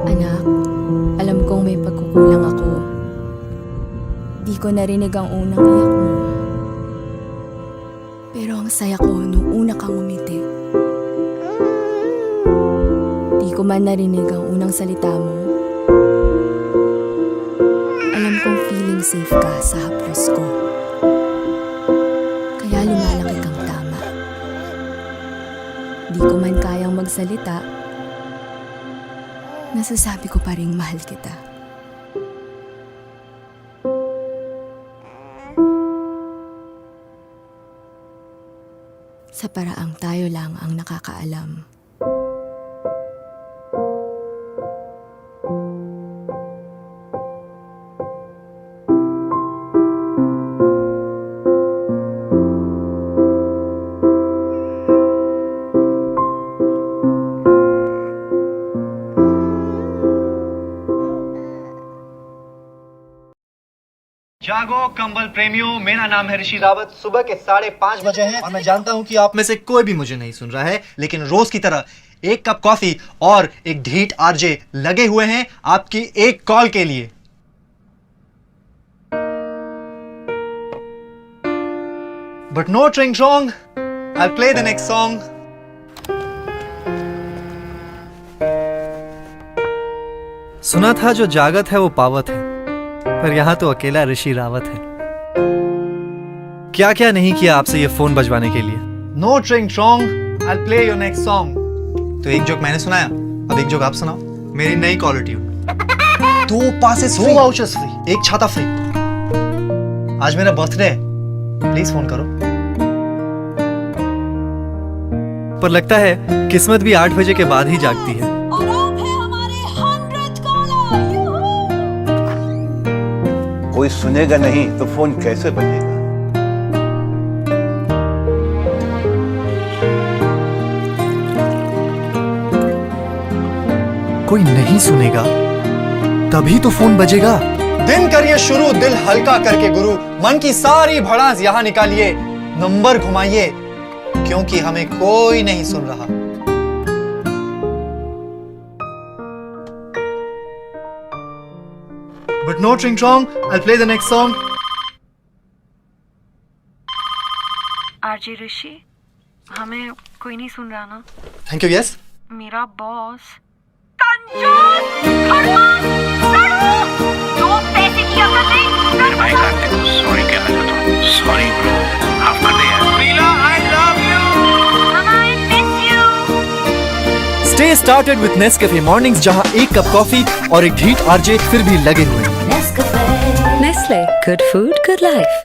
Anak, alam kong may pagkukulang ako. Di ko narinig ang unang iyak mo. Pero ang saya ko nung una kang umiti. Di ko man narinig ang unang salita mo. Alam kong feeling safe ka sa haplos ko. Kaya lumalaki kang tama. Di ko man kayang magsalita, nasasabi ko pa ring mahal kita. Sa paraang tayo lang ang nakakaalam. जागो कंबल प्रेमियों, मेरा नाम है ऋषि रावत। सुबह के 5:30 बजे हैं और मैं जानता हूं कि आप में से कोई भी मुझे नहीं सुन रहा है, लेकिन रोज की तरह एक कप कॉफी और एक ढीठ आरजे लगे हुए हैं आपकी एक कॉल के लिए। But no tring wrong, I play the next song. सुना था जो जागत है वो पावत है, पर यहाँ तो अकेला ऋषि रावत है। क्या क्या नहीं किया आपसे ये फोन बजवाने के लिए। No tring wrong, I play your next song. तो एक जोक मैंने सुनाया, अब एक जोक आप सुनाओ। मेरी नई caller tune. 2 passes free, 2 vouchers free, 1 छाता फ्री। आज मेरा बर्थडे है, प्लीज फोन करो। पर लगता है किस्मत भी 8 बजे के बाद ही जागती है। और आप है हमारे 100th कॉलर। कोई सुनेगा नहीं तो फोन कैसे बजेगा। कोई नहीं सुनेगा तभी तो फोन बजेगा। दिन करिए शुरू, दिल हल्का करके गुरु, मन की सारी भड़ास यहां निकालिए, नंबर घुमाइए, क्योंकि हमें कोई नहीं सुन रहा। But no Tring Trong, I'll play the next song. RJ Rishi, हमें कोई नहीं सुन रहा ना। Thank you, yes. मेरा बॉस कंजूस, खड़ूस, लड़ूस, जो पैसे की अकल नहीं। भाई कार्तिक को सॉरी कहना चाहता हूँ। सॉरी ब्रो, माफ कर दे यार। प्रीला, I love you. Mama, I miss you. Stay started with Nescafe mornings, जहां एक कप कॉफी और एक ढीठ आरजे फिर भी लगे हुए हैं। Nestle, good food, good life.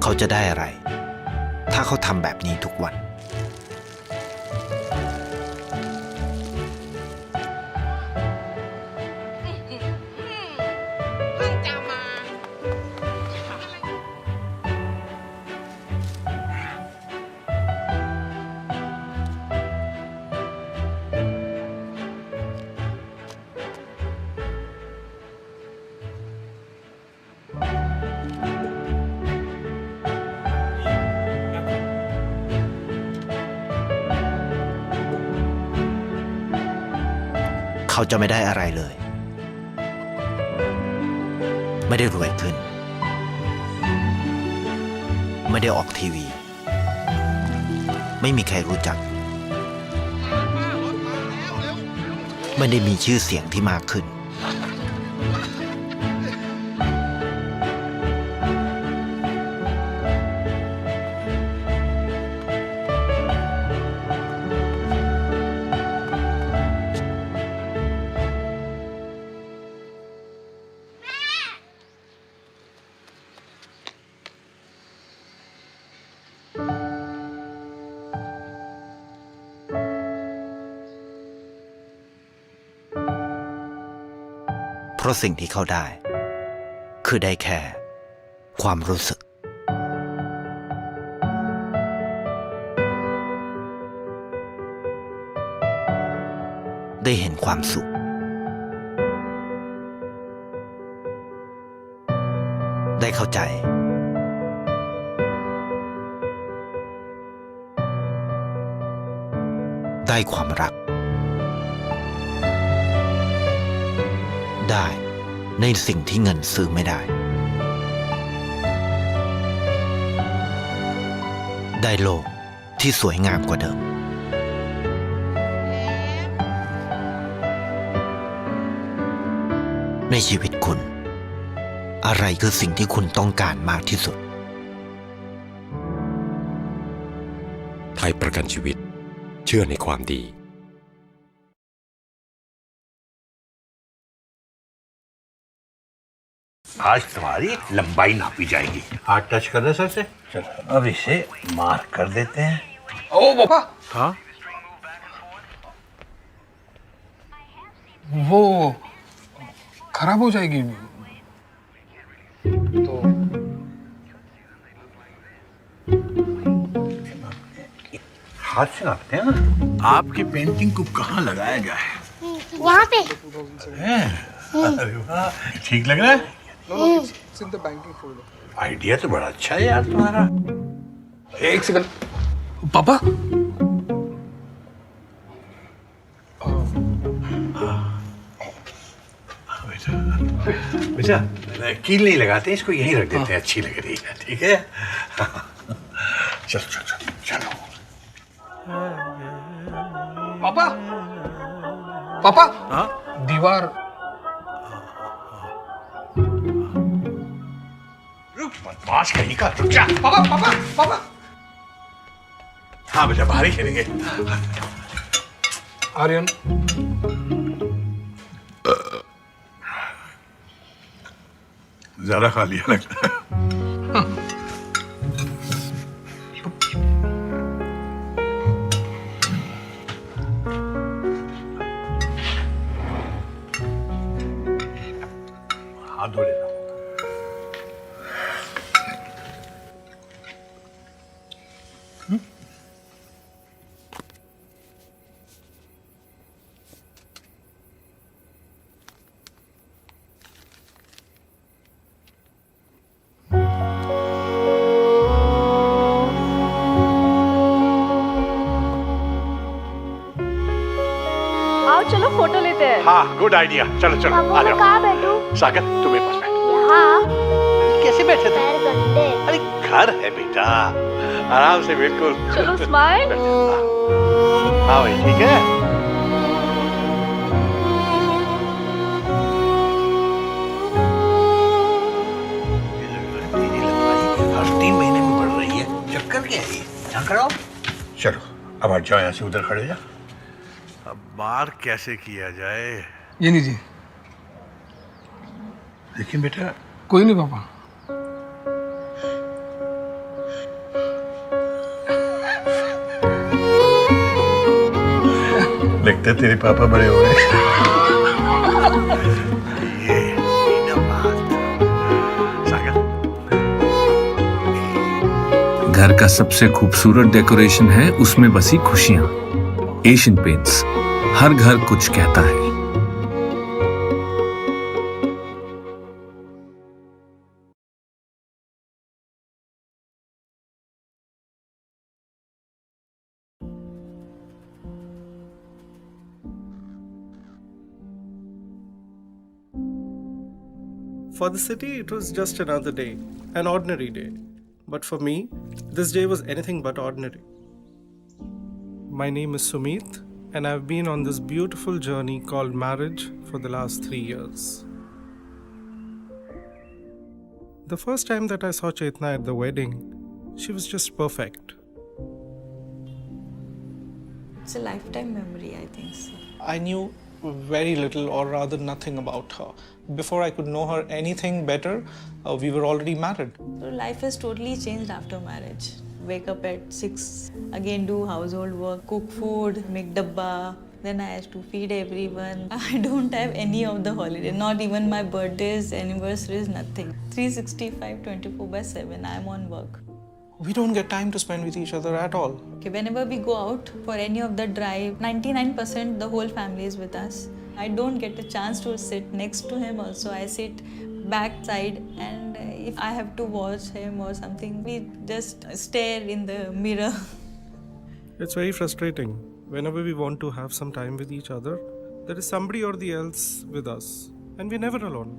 เขาจะได้อะไร ถ้าเขาทำแบบนี้ทุกวัน เขาจะไม่ได้อะไรเลย ไม่ได้รวยขึ้น ไม่ได้ออกทีวี ไม่มีใครรู้จัก ไม่ได้มีชื่อเสียงที่มากขึ้น เพราะสิ่งที่เขาได้ คือได้แค่ความรู้สึก ได้เห็นความสุข ได้เข้าใจ ได้ความรัก ได้ในสิ่งที่เงินซื้อไม่ได้ ได้โลกที่สวยงามกว่าเดิม ในชีวิตคุณ อะไรคือสิ่งที่คุณต้องการมากที่สุด ไทยประกันชีวิตเชื่อในความดี आज तुम्हारी लंबाई नापी जाएगी। हाथ टच कर दे सर से। चल अब इसे मार्क कर देते हैं। ओ पापा, हाँ वो खराब हो जाएगी तो हाथ से नापते हैं ना। आपकी पेंटिंग को कहाँ लगाया गया है? यहाँ पे अरे वाह, ठीक लग रहा है। आइडिया तो बड़ा अच्छा है यार तुम्हारा। एक सेकंड पापा, बेटा कील नहीं लगाते, इसको यहीं रख देते हैं, अच्छी लग रही है। ठीक है चलो चलो चलो चलो। पापा, पापा, हाँ? दीवार बदमाश कहीं का, रुक जा। पापा पापा पापा हाँ बेटा बाहर ही खेलेंगे। आर्यन, ज्यादा खा लिया लगता है। हाथ धो लेना। आओ चलो फोटो लेते हैं। हाँ गुड आइडिया, चलो चलो आ जाओ। कहाँ बैठूं? सागर तुम्हें पास बैठ। यहाँ कैसे बैठे थे? पैर गंदे। अरे घर है बेटा, आराम से बिल्कुल। चलो स्माइल। हाँ भाई ठीक है। हर 3 महीने में बढ़ रही है, चक्कर क्या है ये? यहाँ कराओ। चलो अब हट जाओ यहाँ से, उधर खड़े जा। अब बार कैसे किया जाए? ये लीजिए। लेकिन बेटा कोई नहीं पापा। लगता है तेरे पापा बड़े हो गए। घर का सबसे खूबसूरत डेकोरेशन है उसमें बसी खुशियां। एशियन पेंट्स, हर घर कुछ कहता है। For the city, it was just another day, an ordinary day. But for me, this day was anything but ordinary. My name is Sumit, and I've been on this beautiful journey called marriage for the last 3 years. The first time that I saw Chetna at the wedding, she was just perfect. It's a lifetime memory, I think so. I knew very little, or rather nothing about her. Before I could know her anything better, we were already married. So life has totally changed after marriage. Wake up at 6, again do household work, cook food, make dabba. Then I have to feed everyone. I don't have any of the holiday, not even my birthdays, anniversaries, nothing. 365, 24/7, I'm on work. We don't get time to spend with each other at all. Okay, whenever we go out for any of the drive, 99% the whole family is with us. I don't get a chance to sit next to him also. I sit backside, and if I have to watch him or something, we just stare in the mirror. It's very frustrating. Whenever we want to have some time with each other, there is somebody or the else with us, and we're never alone.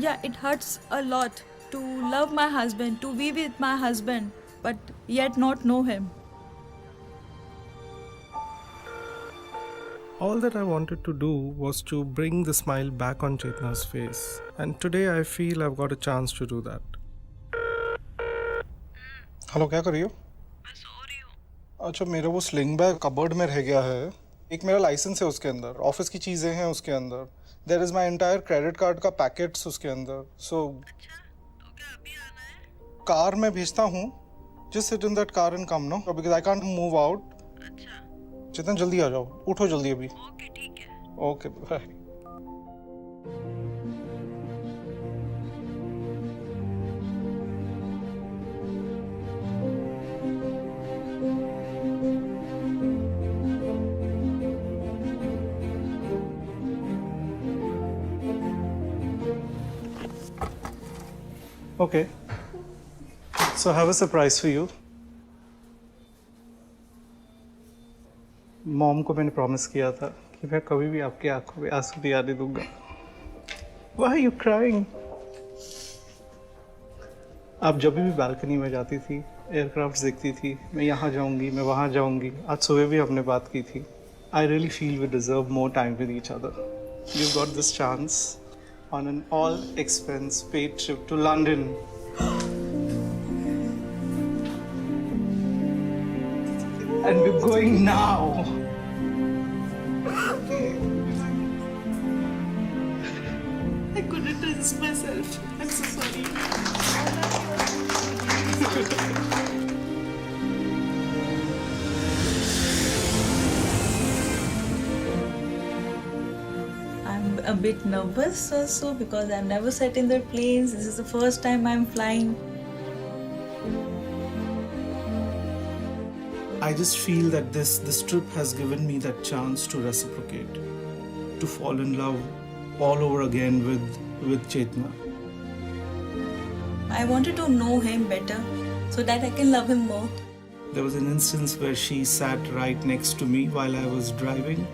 Yeah, it hurts a lot to love my husband, to be with my husband, but yet not know him. All that I wanted to do was to bring the smile back on Chetna's face, and today I feel I've got a chance to do that. Hello, क्या कर रही हो? मैं सो रही हूँ. अच्छा, मेरा वो स्लिंग बैग कबर्ड में रह गया है. एक मेरा लाइसेंस है उसके अंदर, ऑफिस की चीज़ें हैं उसके अंदर. There is my entire credit card का पैकेट्स उसके अंदर. सो तो क्या अभी आना है? कार में भेजता हूँ. Just sit in that car and come no, because I can't move out. अच्छा. जितना जल्दी आ जाओ, उठो जल्दी अभी. ओके, ठीक है. Okay, bye. Okay. So I have a surprise for you. Mom को मैंने प्रॉमिस किया था कि मैं कभी भी आपकी आंखों में आंसू नहीं आने दूंगा. Why are you crying? आप जब भी बालकनी में जाती थी, एयरक्राफ्ट देखती थी, मैं यहाँ जाऊंगी, मैं वहाँ जाऊंगी. आज सुबह भी हमने बात की थी. I really feel we deserve more time with each other. You've got this chance on an all-expense paid trip to London. And we're going now. I couldn't resist myself. I'm so sorry. I'm a bit nervous also because I've never sat in the planes. This is the first time I'm flying. I just feel that this trip has given me that chance to reciprocate, to fall in love all over again with Chetna. I wanted to know him better so that I can love him more. There was an instance where she sat right next to me while I was driving.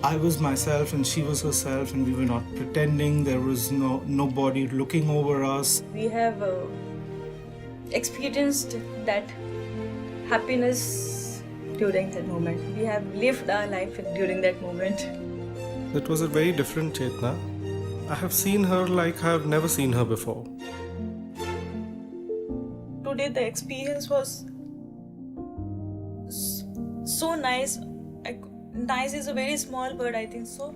I was myself and she was herself, and we were not pretending. There was nobody looking over us. We have experienced that happiness during that moment. We have lived our life during that moment. It was a very different Chetna. I have seen her like I have never seen her before. Today the experience was so nice. Nice is a very small word, I think so.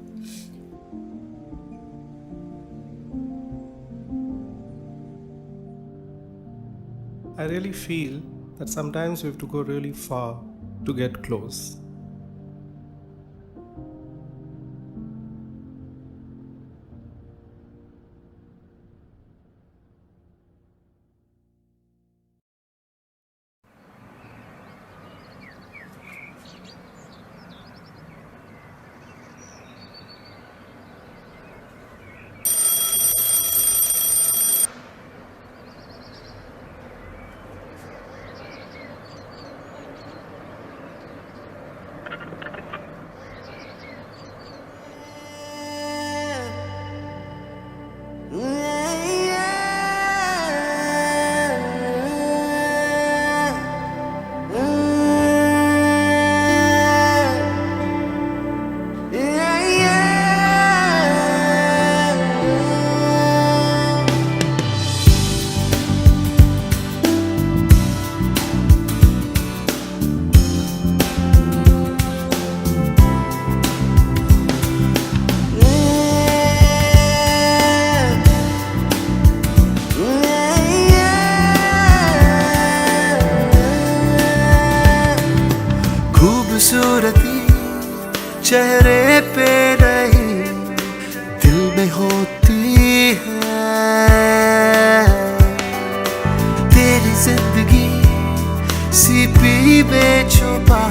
I really feel that sometimes we have to go really far to get close. खूबसूरती चेहरे पे नहीं दिल में होती है। तेरी जिंदगी सीपी में छुपा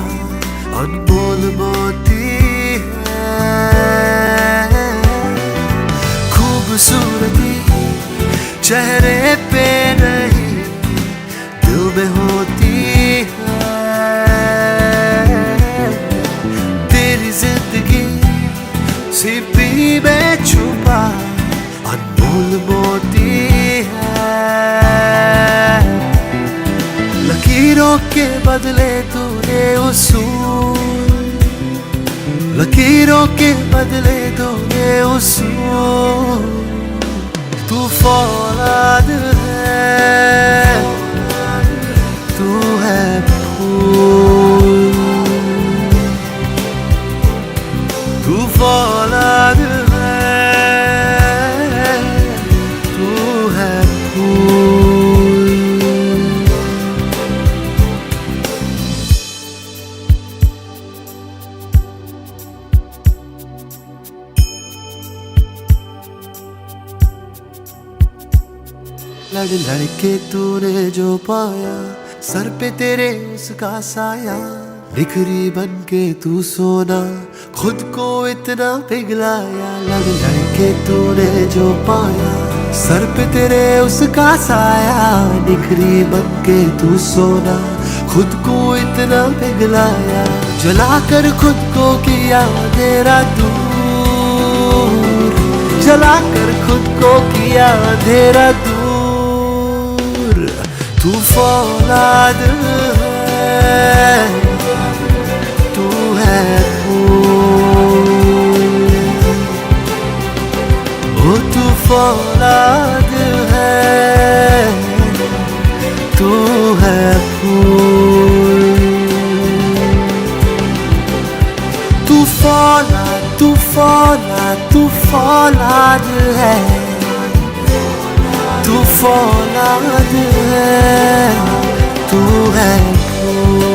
अनमोल मोती है। खूबसूरती चेहरे पे नहीं दिल में होती है। तेरी जिंदगी सीपी में छुपा अनमोल मोती है। लकीरों के बदले तूने उसूल, लकीरों के बदले तूने उसूल। तू फौलाद है, तू है फूल। तू फौलाद है, तू है फूल। लड़ लड़ के तूने जो पाया सर पे तेरे उसका साया। बिखरी बन के तू सोना खुद को इतना पिघलाया। लड़ लड़ के तूने जो पाया सर पे तेरे उसका साया। बिखरी बन के तू सोना खुद को इतना पिघलाया। जलाकर खुद को किया अंधेरा दूर, जलाकर खुद को किया अंधेरा दूर। तू फौलाद है, तू है फूल। ओ तू फौलाद है, तू है फूल। तू फौलाद, तू फौलाद, तू फौलाद है, तू फौलाद है, तू है फूल।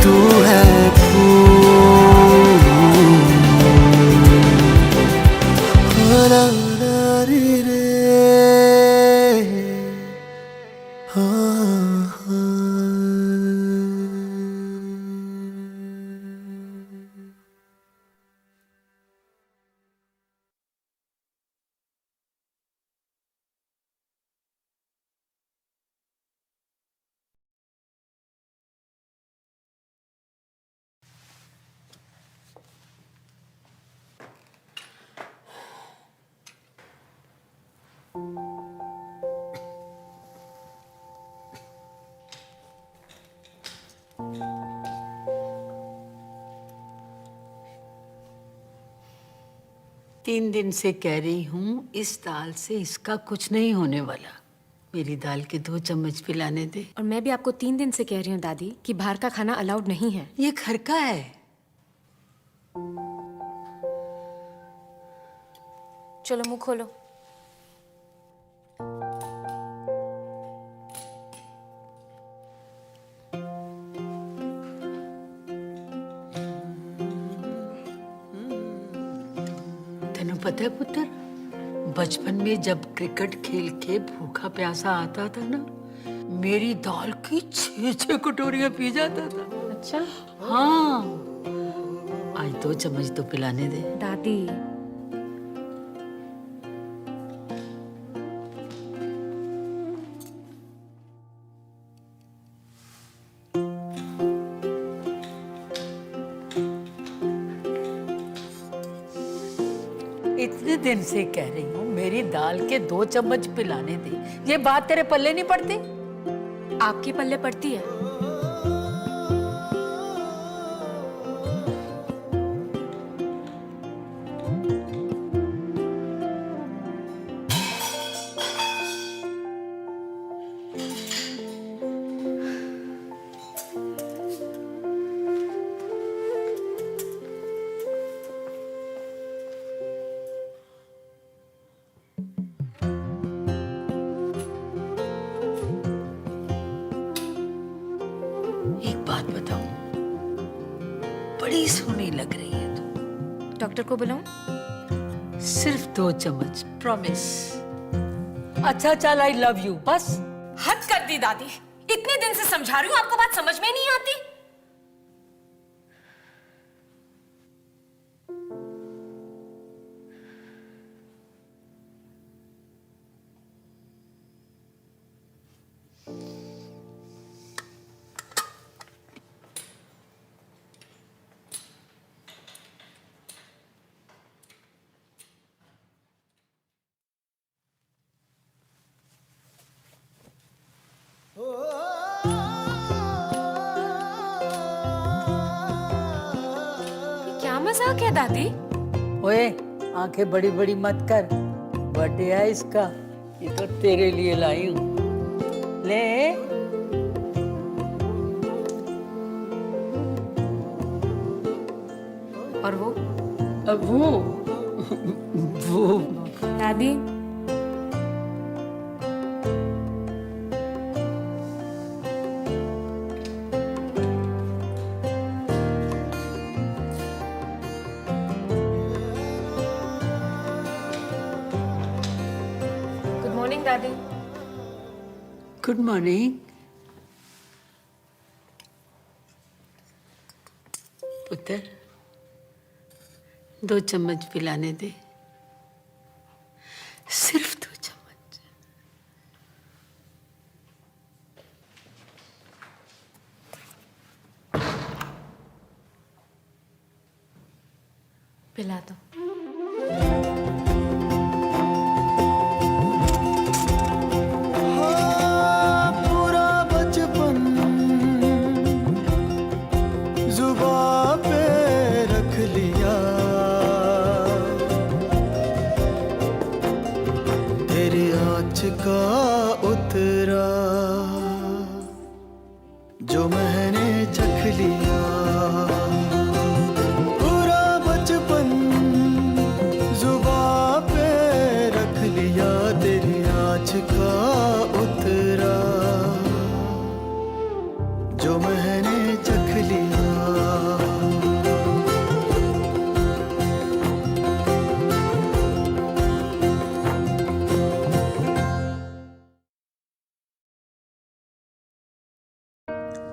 तू है फूल। रा रा रे रे, हाँ हाँ। तीन दिन से कह रही हूँ इस दाल से इसका कुछ नहीं होने वाला। मेरी दाल के 2 चम्मच पिलाने दे। और मैं भी आपको 3 दिन से कह रही हूँ दादी कि बाहर का खाना अलाउड नहीं है। ये घर का है। चलो मुंह खोलो। तेनू पता है पुत्र, बचपन में जब क्रिकेट खेल के भूखा प्यासा आता था ना, मेरी दाल की 6-6 कटोरियां पी जाता था। अच्छा? हाँ, आज 2 चम्मच तो पिलाने दे। दादी इतने दिन से कह रही हूँ मेरी दाल के 2 चम्मच पिलाने दे। ये बात तेरे पल्ले नहीं पड़ती? आपके पल्ले पड़ती है। एक बात बताऊं, बड़ी सोहनी लग रही है तू। डॉक्टर को बुलाऊं? सिर्फ 2 चम्मच, प्रॉमिस। अच्छा चल, आई लव यू, बस। हद कर दी दादी, इतने दिन से समझा रही हूँ, आपको बात समझ में नहीं आती। क्या मजाक है दादी? ओए, आंखें बड़ी बड़ी मत कर, बर्थडे है इसका, ये तो तेरे लिए लाई हूँ, ले। और वो? अब वो दादी, गुड मॉर्निंग दादी। Good morning. पुत्र, 2 चम्मच पिलाने दे, सिर्फ 2 चम्मच। पिला दो। पूरा बचपन जुबां पे रख लिया, तेरी आँच का उतरा जो मैंने चख लिया। पूरा बचपन जुबां पे रख लिया, तेरी आँच का उतरा जो मैंने चख लिया।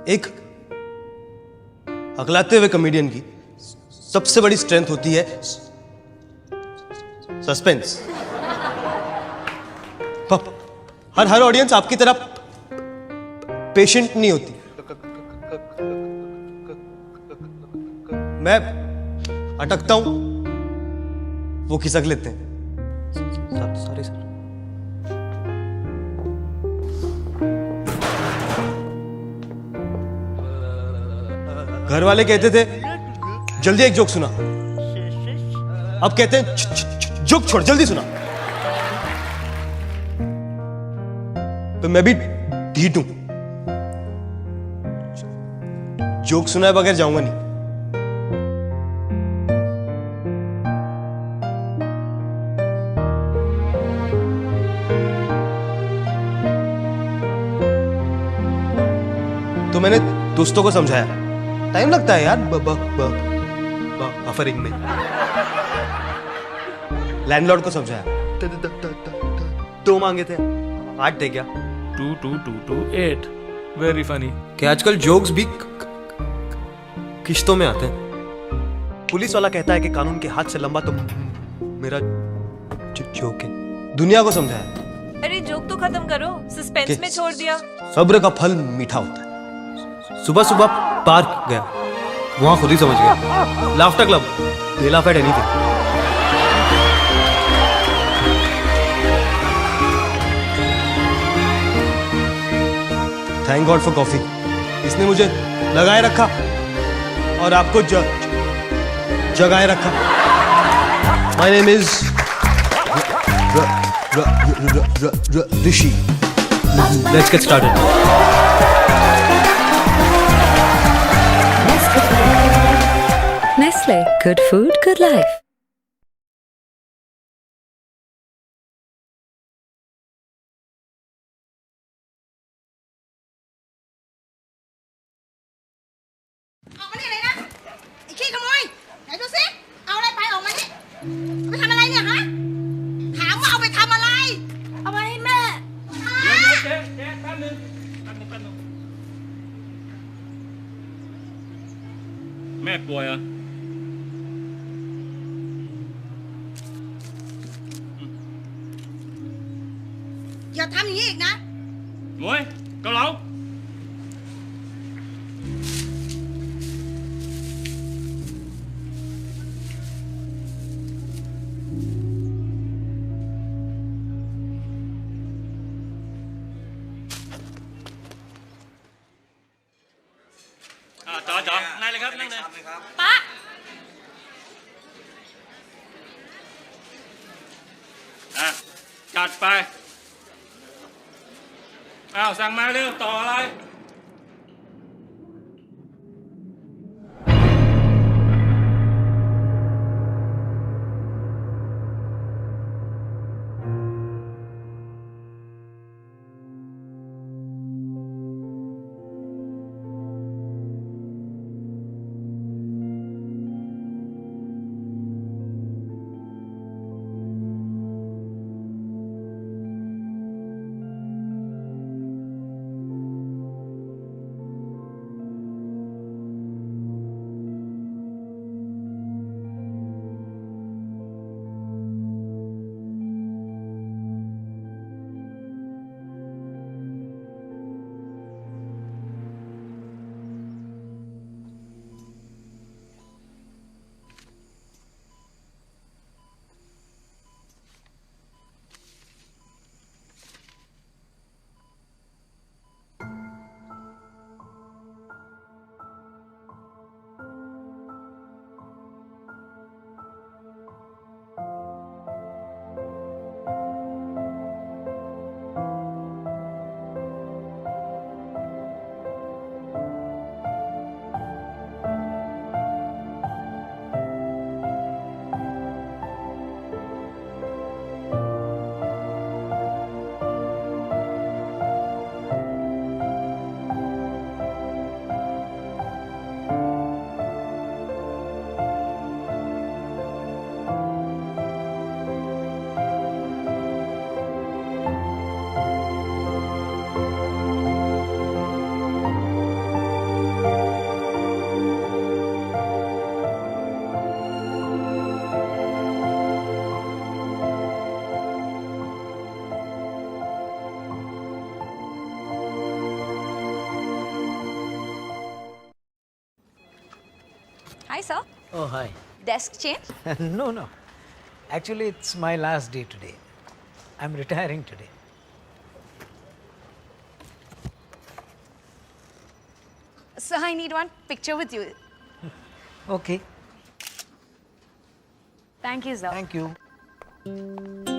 एक अगलाते हुए कॉमेडियन की सबसे बड़ी स्ट्रेंथ होती है सस्पेंस। हर ऑडियंस आपकी तरह पेशेंट नहीं होती। मैं अटकता हूं, वो खिसक लेते हैं। Sorry sir. घर वाले कहते थे जल्दी एक जोक सुना, अब कहते हैं जोक छोड़ जल्दी सुना। तो मैं भी ढीठ हूं, जोक सुनाए बगैर जाऊंगा नहीं। तो मैंने दोस्तों को समझाया, टाइम लगता है यार बफरिंग में। लैंडलॉर्ड को समझाया, 2 मांगे थे, 8 दे क्या? 2 2 2 2 8। Very funny. कि आजकल जोक्स भी किश्तों में आते हैं। पुलिस वाला कहता है कि कानून के हाथ से लंबा तो मेरा जोक है। दुनिया को समझाया, अरे जोक तो खत्म करो, सस्पेंस में छोड़ दिया। सब्र का फल मीठा होता है। सुबह सुबह पार्क गया, वहां खुद ही समझ गया। Laughter club, they laugh at anything. Thank God for coffee, इसने मुझे लगाए रखा और आपको जगाए रखा। My name is Rishi. Let's get started. Nestle, good food, good life. แม่ป่วยอ่ะ อย่าทำอย่างนี้อีกนะ มวยเกาเหลา จ๋านั่งเลยครับนั่งเลย ป้า จัดไป สั่งมาเร็วต่ออะไร Hi, sir. Oh, hi. Desk change? No, no. Actually, it's my last day today. I'm retiring today. Sir, I need one picture with you. Okay. Thank you, sir. Thank you.